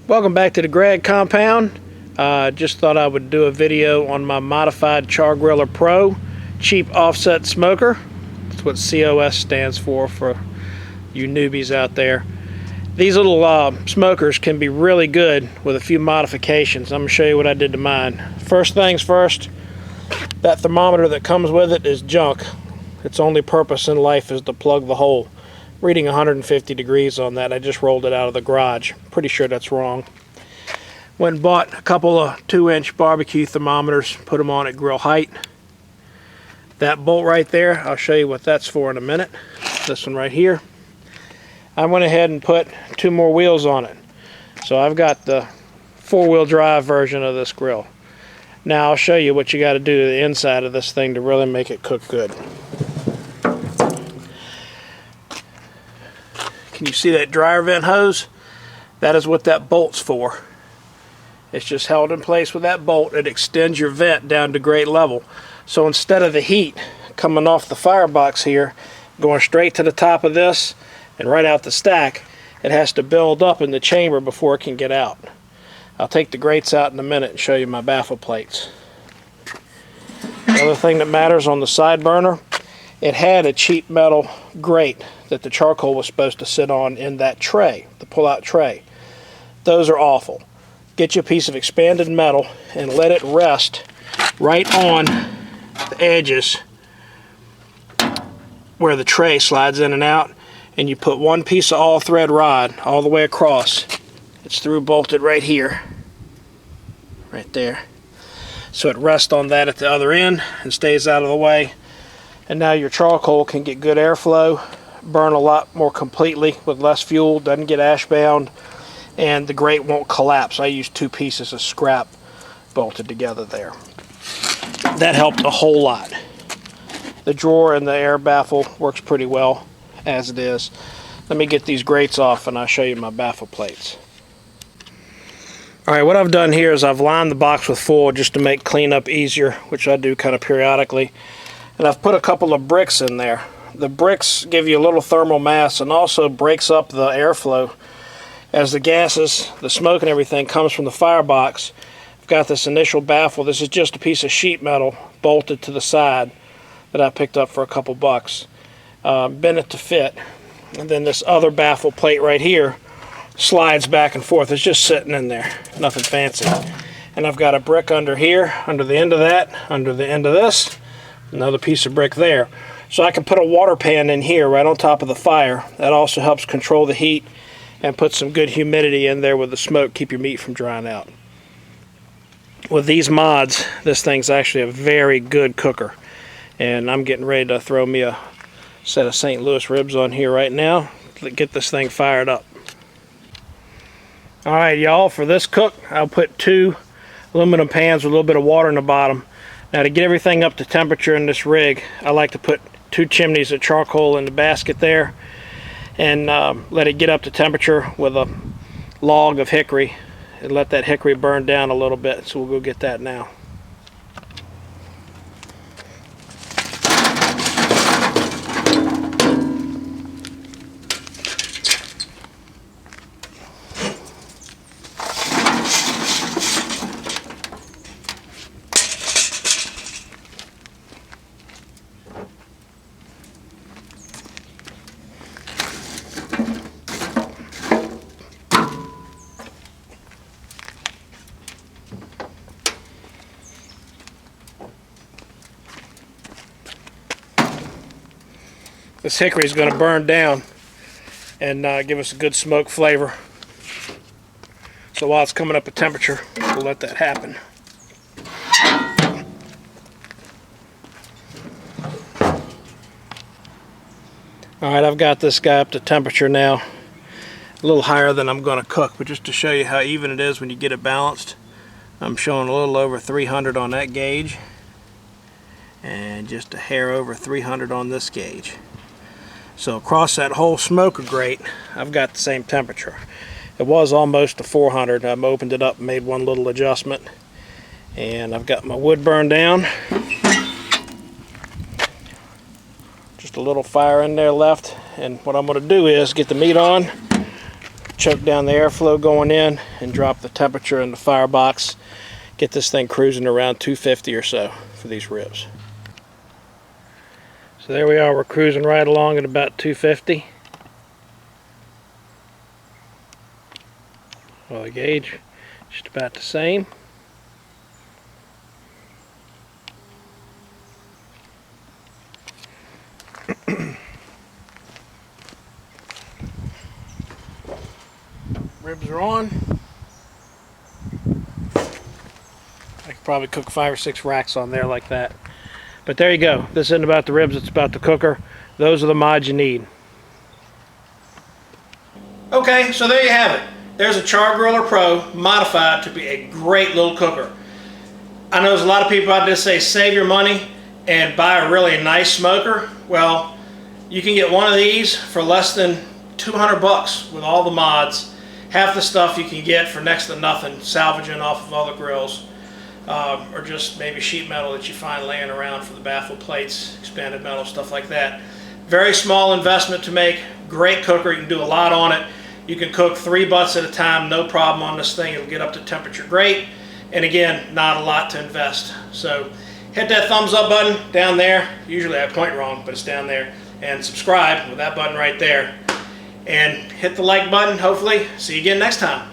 Welcome back to the Greg compound. Just thought I would do a video on my modified Char-Griller Pro cheap offset smoker. That's what COS stands for you newbies out there. These little smokers can be really good with a few modifications. I'm going to show you what I did to mine. First things first, that thermometer that comes with it is junk. Its only purpose in life is to plug the hole. Reading 150 degrees on that. I just rolled it out of the garage. Pretty sure that's wrong. Went and bought a couple of 2-inch barbecue thermometers, put them on at grill height. That bolt right there, I'll show you what that's for in a minute. This one right here. I went ahead and put 2 more wheels on it. So I've got the 4-wheel drive version of this grill. Now I'll show you what you got to do to the inside of this thing to really make it cook good. Can you see that dryer vent hose? That is what that bolt's for. It's just held in place with that bolt. It extends your vent down to grate level. So instead of the heat coming off the Firebox here, going straight to the top of this and right out the stack, it has to build up in the chamber before it can get out. I'll take the grates out in a minute and show you my baffle plates. Another thing that matters on the side burner, it had a cheap metal grate that the charcoal was supposed to sit on in that tray, the pull-out tray. Those are awful. Get you a piece of expanded metal and let it rest right on the edges where the tray slides in and out, and you put one piece of all-thread rod all the way across. It's through bolted right here, right there. So it rests on that at the other end and stays out of the way. And now your charcoal can get good airflow, burn a lot more completely with less fuel, doesn't get ash bound, and the grate won't collapse. I used 2 pieces of scrap bolted together there. That helped a whole lot. The drawer and the air baffle works pretty well as it is. Let me get these grates off and I'll show you my baffle plates. Alright, what I've done here is I've lined the box with foil just to make cleanup easier, which I do kind of periodically. And I've put a couple of bricks in there. The bricks give you a little thermal mass and also breaks up the airflow. As the gases, the smoke and everything comes from the Firebox, I've got this initial baffle. This is just a piece of sheet metal bolted to the side that I picked up for a couple bucks. Bent it to fit. And then this other baffle plate right here slides back and forth. It's just sitting in there. Nothing fancy. And I've got a brick under here, under the end of that, under the end of this. Another piece of brick there. So I can put a water pan in here right on top of the fire. That also helps control the heat and put some good humidity in there with the smoke, keep your meat from drying out. With these mods, this thing's actually a very good cooker. And I'm getting ready to throw me a set of St. Louis ribs on here right now to get this thing fired up. Alright y'all, for this cook, I'll put 2 aluminum pans with a little bit of water in the bottom. Now to get everything up to temperature in this rig, I like to put 2 chimneys of charcoal in the basket there and let it get up to temperature with a log of hickory and let that hickory burn down a little bit. So we'll go get that now. This hickory is going to burn down and give us a good smoke flavor. So while it's coming up at temperature, we'll let that happen. Alright, I've got this guy up to temperature now. A little higher than I'm going to cook, but just to show you how even it is when you get it balanced, I'm showing a little over 300 on that gauge and just a hair over 300 on this gauge. So across that whole smoker grate, I've got the same temperature. It was almost to 400. I've opened it up and made one little adjustment. And I've got my wood burned down. Just a little fire in there left. And what I'm going to do is get the meat on, choke down the airflow going in, and drop the temperature in the Firebox. Get this thing cruising around 250 or so for these ribs. So there we are, we're cruising right along at about 250. Well, the gauge just about the same. Ribs are on. I could probably cook 5 or 6 racks on there like that. But there you go. This isn't about the ribs, it's about the cooker. Those are the mods you need. Okay, so there you have it. There's a Char-Griller Pro modified to be a great little cooker. I know there's a lot of people out there say save your money and buy a really nice smoker. Well, you can get one of these for less than 200 bucks with all the mods. Half the stuff you can get for next to nothing, salvaging off of other grills, or just maybe sheet metal that you find laying around for the baffle plates, expanded metal, stuff like that. Very small investment to make, great cooker, you can do a lot on it. You can cook 3 butts at a time, no problem on this thing, it'll get up to temperature great, and again, not a lot to invest. So hit that thumbs up button down there, usually I point wrong, but it's down there, and subscribe with that button right there. And hit the like button, hopefully. See you again next time.